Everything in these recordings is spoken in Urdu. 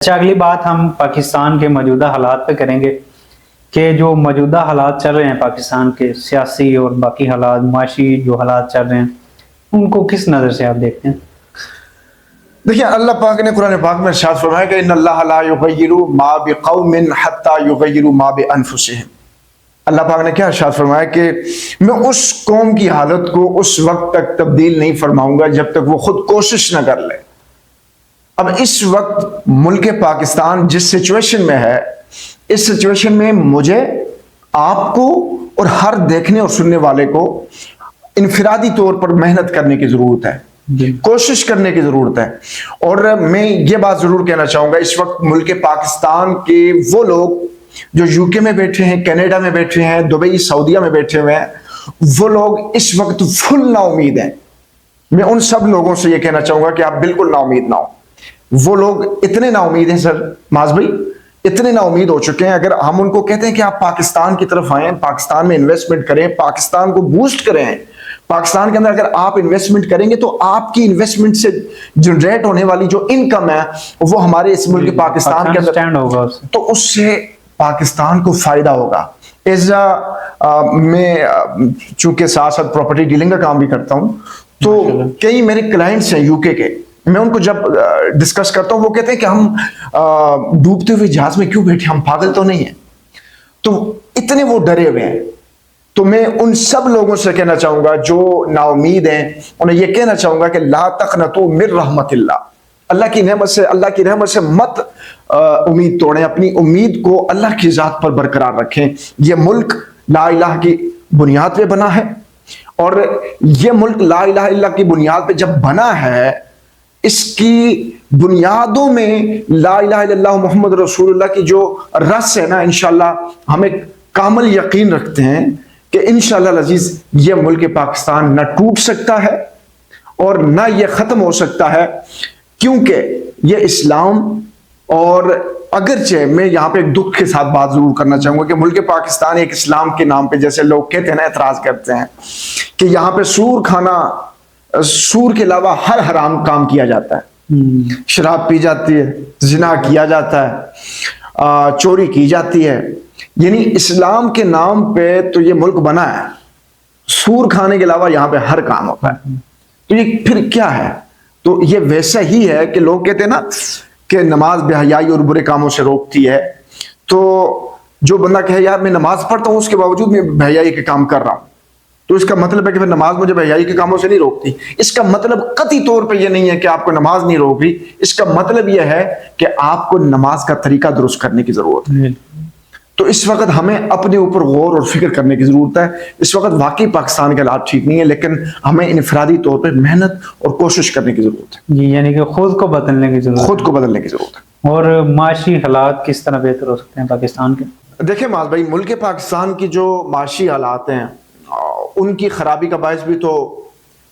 اچھا، اگلی بات ہم پاکستان کے موجودہ حالات پہ کریں گے کہ جو موجودہ حالات چل رہے ہیں پاکستان کے سیاسی اور باقی حالات، معاشی جو حالات چل رہے ہیں، ان کو کس نظر سے آپ دیکھتے ہیں؟ دیکھیں، اللہ پاک نے قرآن پاک میں ارشاد فرمایا کہ ان اللہ لا یغیر ما بقوم حتی یغیروا ما بانفسہم۔ اللہ پاک نے کیا ارشاد فرمایا کہ میں اس قوم کی حالت کو اس وقت تک تبدیل نہیں فرماؤں گا جب تک وہ خود کوشش نہ کر لے۔ اب اس وقت ملک پاکستان جس سچویشن میں ہے، اس سچویشن میں مجھے، آپ کو اور ہر دیکھنے اور سننے والے کو انفرادی طور پر محنت کرنے کی ضرورت ہے، کوشش کرنے کی ضرورت ہے۔ اور میں یہ بات ضرور کہنا چاہوں گا، اس وقت ملک پاکستان کے وہ لوگ جو یو کے میں بیٹھے ہیں، کینیڈا میں بیٹھے ہیں، دبئی، سعودیہ میں بیٹھے ہوئے ہیں، وہ لوگ اس وقت فل نا امید ہیں۔ میں ان سب لوگوں سے یہ کہنا چاہوں گا کہ آپ بالکل نا امید نہ ہو۔ وہ لوگ اتنے نا امید ہیں سر معاذ بھائی، اتنے نا امید ہو چکے ہیں۔ اگر ہم ان کو کہتے ہیں کہ آپ پاکستان کی طرف آئیں، پاکستان میں انویسٹمنٹ کریں، پاکستان کو بوسٹ کریں، پاکستان کے اندر اگر آپ انویسٹمنٹ کریں گے تو آپ کی انویسٹمنٹ سے جنریٹ ہونے والی جو انکم ہے وہ ہمارے اس ملک پاکستان کے اندر، تو اس سے پاکستان کو فائدہ ہوگا۔ میں چونکہ ساتھ ساتھ پراپرٹی ڈیلنگ کا کام بھی کرتا ہوں، تو کئی میرے کلائنٹس ہیں یو کے، میں ان کو جب ڈسکس کرتا ہوں وہ کہتے ہیں کہ ہم ڈوبتے ہوئے جہاز میں کیوں بیٹھے، ہم پاگل تو نہیں ہیں، تو اتنے وہ ڈرے ہوئے ہیں۔ تو میں ان سب لوگوں سے کہنا چاہوں گا جو نا امید ہیں، انہیں یہ کہنا چاہوں گا کہ لا تقنطوا من رحمت اللہ، اللہ کی رحمت سے مت امید توڑیں، اپنی امید کو اللہ کی ذات پر برقرار رکھیں۔ یہ ملک لا الہ کی بنیاد پہ بنا ہے، اور یہ ملک لا الہ الا اللہ کی بنیاد پہ جب بنا ہے، اس کی بنیادوں میں لا الہ الا اللہ محمد رسول اللہ کی جو رس ہے نا، انشاءاللہ ہم ایک کامل یقین رکھتے ہیں کہ انشاءاللہ العزیز یہ ملک پاکستان نہ ٹوٹ سکتا ہے اور نہ یہ ختم ہو سکتا ہے، کیونکہ یہ اسلام، اور اگرچہ میں یہاں پہ ایک دکھ کے ساتھ بات ضرور کرنا چاہوں گا کہ ملک پاکستان ایک اسلام کے نام پہ جیسے لوگ کہتے ہیں نا، اعتراض کرتے ہیں کہ یہاں پہ سور کھانا، سور کے علاوہ ہر حرام کام کیا جاتا ہے، شراب پی جاتی ہے، زنا کیا جاتا ہے، چوری کی جاتی ہے، یعنی اسلام کے نام پہ تو یہ ملک بنا ہے، سور کھانے کے علاوہ یہاں پہ ہر کام ہوتا ہے، تو یہ پھر کیا ہے؟ تو یہ ویسا ہی ہے کہ لوگ کہتے ہیں نا کہ نماز بے حیائی اور برے کاموں سے روکتی ہے، تو جو بندہ کہے یار میں نماز پڑھتا ہوں اس کے باوجود میں بے حیائی کے کام کر رہا ہوں، تو اس کا مطلب ہے کہ پھر نماز مجھے بے حیائی کے کاموں سے نہیں روکتی۔ اس کا مطلب قطعی طور پہ یہ نہیں ہے کہ آپ کو نماز نہیں روک رہی، اس کا مطلب یہ ہے کہ آپ کو نماز کا طریقہ درست کرنے کی ضرورت ہے۔ تو اس وقت ہمیں اپنے اوپر غور اور فکر کرنے کی ضرورت ہے۔ اس وقت واقعی پاکستان کے حالات ٹھیک نہیں ہے، لیکن ہمیں انفرادی طور پہ محنت اور کوشش کرنے کی ضرورت ہے، جی، یعنی کہ خود کو بدلنے کی ضرورت، خود کو بدلنے کی ضرورت ہے۔ اور معاشی حالات کس طرح بہتر ہو سکتے ہیں پاکستان کے؟ دیکھیں معاذ بھائی، ملک پاکستان کی جو معاشی حالات ہیں، ان کی خرابی کا باعث بھی تو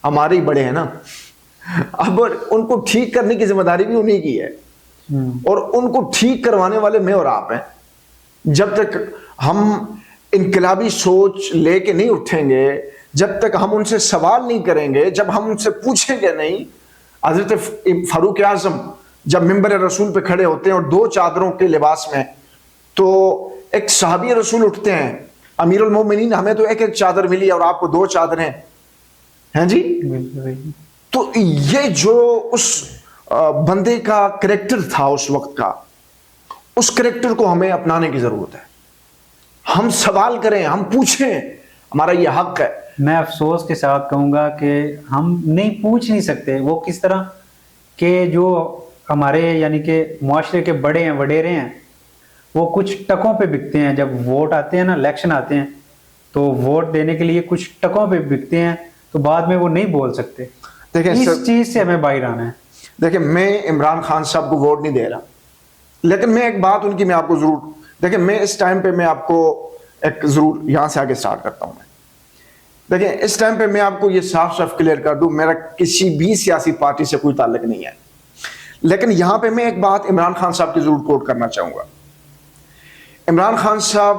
ہمارے ہی بڑے ہیں نا، اب ان کو ٹھیک کرنے کی ذمہ داری بھی انہیں کی ہے، اور ان کو ٹھیک کروانے والے میں اور آپ ہیں۔ جب تک ہم انقلابی سوچ لے کے نہیں اٹھیں گے، جب تک ہم ان سے سوال نہیں کریں گے، جب ہم ان سے پوچھیں گے نہیں۔ حضرت فاروق اعظم جب منبر رسول پہ کھڑے ہوتے ہیں اور 2 چادروں کے لباس میں، تو ایک صحابی رسول اٹھتے ہیں، امیر المومنین ہمیں تو ایک چادر ملی اور آپ کو 2 چادریں ہیں جی۔ تو یہ جو اس بندے کا کریکٹر تھا اس وقت کا، اس کریکٹر کو ہمیں اپنانے کی ضرورت ہے۔ ہم سوال کریں، ہم پوچھیں، ہمارا یہ حق ہے۔ میں افسوس کے ساتھ کہوں گا کہ ہم نہیں پوچھ نہیں سکتے۔ وہ کس طرح کہ جو ہمارے یعنی کہ معاشرے کے بڑے ہیں، وڈیرے ہیں، وہ کچھ ٹکوں پہ بکتے ہیں۔ جب ووٹ آتے ہیں نا، الیکشن آتے ہیں، تو ووٹ دینے کے لیے کچھ ٹکوں پہ بکتے ہیں، تو بعد میں وہ نہیں بول سکتے۔ دیکھیں اس چیز سے ہمیں باہر آنا ہے۔ دیکھیں، میں عمران خان صاحب کو ووٹ نہیں دے رہا، لیکن میں ایک بات ان کی میں آپ کو ضرور، دیکھیں میں اس ٹائم پہ میں آپ کو ایک ضرور یہاں سے آگے سٹارٹ کرتا ہوں۔ دیکھیں اس ٹائم پہ میں آپ کو یہ صاف صاف کلیئر کر دوں، میرا کسی بھی سیاسی پارٹی سے کوئی تعلق نہیں ہے، لیکن یہاں پہ میں ایک بات عمران خان صاحب کی ضرور کوٹ کرنا چاہوں گا۔ عمران خان صاحب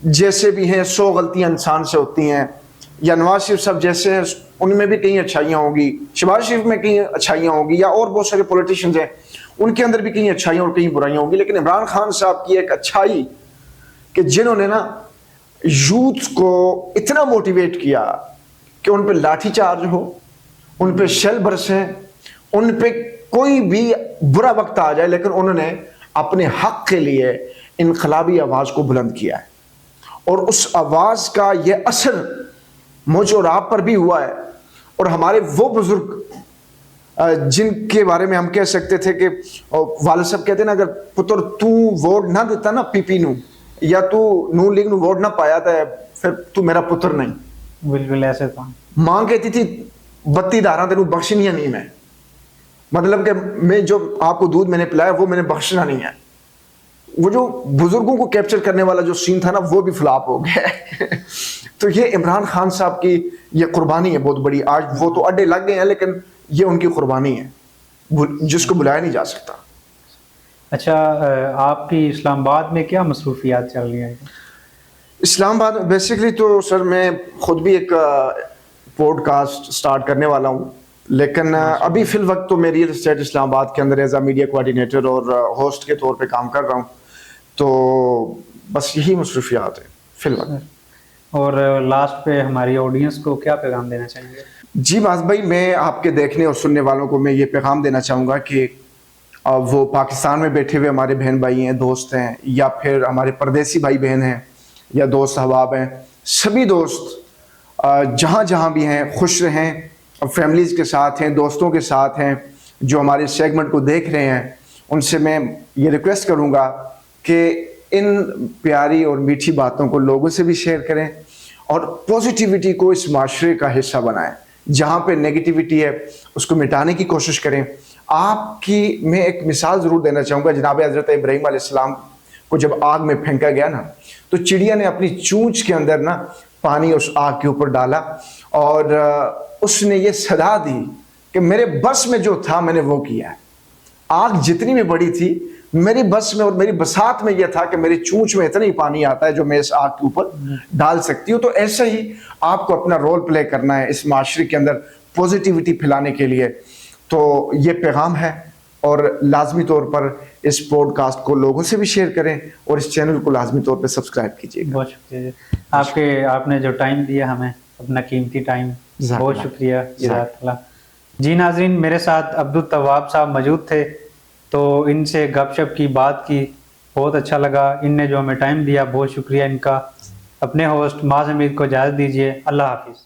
جیسے بھی ہیں، 100 غلطیاں انسان سے ہوتی ہیں، یا نواز شریف صاحب جیسے ہیں، ان میں بھی کئی اچھائیاں ہوگی، شہباز شریف میں کئی اچھائیاں ہوگی، یا اور بہت سارے پولیٹیشنز ہیں، ان کے اندر بھی کہیں اچھائیاں اور کہیں برائیاں ہوں گی، لیکن عمران خان صاحب کی ایک اچھائی کہ جنہوں نے نا یوتھ کو اتنا موٹیویٹ کیا کہ ان پہ لاٹھی چارج ہو، ان پہ شیل برسیں، ان پہ کوئی بھی برا وقت آ جائے، لیکن انہوں نے اپنے حق کے لیے انقلابی آواز کو بلند کیا ہے، اور اس آواز کا یہ اثر مجھ اور آپ پر بھی ہوا ہے۔ اور ہمارے وہ بزرگ جن کے بارے میں ہم کہہ سکتے تھے کہ والد صاحب کہتے ہیں نا، اگر پتر تو ووٹ نہ دیتا نا پی پی نو یا تو نون لیگ نو ووٹ نہ پایا تھا پھر تو میرا پتر نہیں۔ بالکل ایسے تھا۔ ماں کہتی تھی 32 دھاراں تینوں بخشنیاں نہیں میں، مطلب کہ میں جو آپ کو دودھ میں نے پلایا وہ میں نے بخشنا نہیں ہے۔ وہ جو بزرگوں کو کیپچر کرنے والا جو سین تھا نا وہ بھی فلاپ ہو گیا۔ تو یہ عمران خان صاحب کی یہ قربانی ہے بہت بڑی۔ آج وہ تو اڈے لگ گئے ہیں لیکن یہ ان کی قربانی ہے جس کو بلایا نہیں جا سکتا۔ اچھا، آپ کی اسلام آباد میں کیا مصروفیات چل رہی ہیں؟ اسلام آباد بیسیکلی تو سر میں خود بھی ایک پوڈ کاسٹ سٹارٹ کرنے والا ہوں، لیکن ابھی فی الوقت تو میں ریئل اسٹیٹ اسلام آباد کے اندر ایز اے میڈیا کوآرڈینیٹر اور ہوسٹ کے طور پہ کام کر رہا ہوں، تو بس یہی مصروفیات ہیں فی الوقت۔ اور لاسٹ پہ ہماری آڈینس کو کیا پیغام دینا چاہیں گے؟ جی معاذ بھائی، میں آپ کے دیکھنے اور سننے والوں کو میں یہ پیغام دینا چاہوں گا کہ وہ پاکستان میں بیٹھے ہوئے ہمارے بہن بھائی ہیں، دوست ہیں، یا پھر ہمارے پردیسی بھائی بہن ہیں یا دوست احباب ہیں، سبھی دوست جہاں جہاں بھی ہیں خوش رہیں، فیملیز کے ساتھ ہیں، دوستوں کے ساتھ ہیں، جو ہمارے سیگمنٹ کو دیکھ رہے ہیں ان سے میں یہ ریکویسٹ کروں گا کہ ان پیاری اور میٹھی باتوں کو لوگوں سے بھی شیئر کریں اور پوزیٹیوٹی کو اس معاشرے کا حصہ بنائیں۔ جہاں پہ نیگیٹیوٹی ہے اس کو مٹانے کی کوشش کریں۔ آپ کی میں ایک مثال ضرور دینا چاہوں گا، جناب حضرت ابراہیم علیہ السلام کو جب آگ میں پھینکا گیا نا تو چڑیا نے اپنی چونچ کے اندر نا پانی اس آگ کے اوپر ڈالا اور اس نے یہ صدا دی کہ میرے بس میں جو تھا میں نے وہ کیا ہے۔ آگ جتنی بھی بڑی تھی میری بس میں اور میری بساط میں یہ تھا کہ میری چونچ میں اتنا ہی پانی آتا ہے جو میں اس آگ کے اوپر ڈال سکتی ہوں۔ تو ایسا ہی آپ کو اپنا رول پلے کرنا ہے اس معاشرے کے اندر پوزیٹیوٹی پھیلانے کے لیے۔ تو یہ پیغام ہے، اور لازمی طور پر اس پوڈ کاسٹ کو لوگوں سے بھی شیئر کریں اور اس چینل کو لازمی طور پہ سبسکرائب کیجیے گا۔ بہت شکریہ آپ نے جو ٹائم دیا ہمیں، اپنا قیمتی ٹائم، بہت شکریہ جزاک اللہ۔ جی ناظرین، میرے ساتھ عبدالتواب صاحب موجود تھے، تو ان سے گپ شپ کی بات کی، بہت اچھا لگا۔ ان نے جو ہمیں ٹائم دیا، بہت شکریہ ان کا۔ اپنے ہوسٹ معاذ حمید کو اجازت دیجیے، اللہ حافظ۔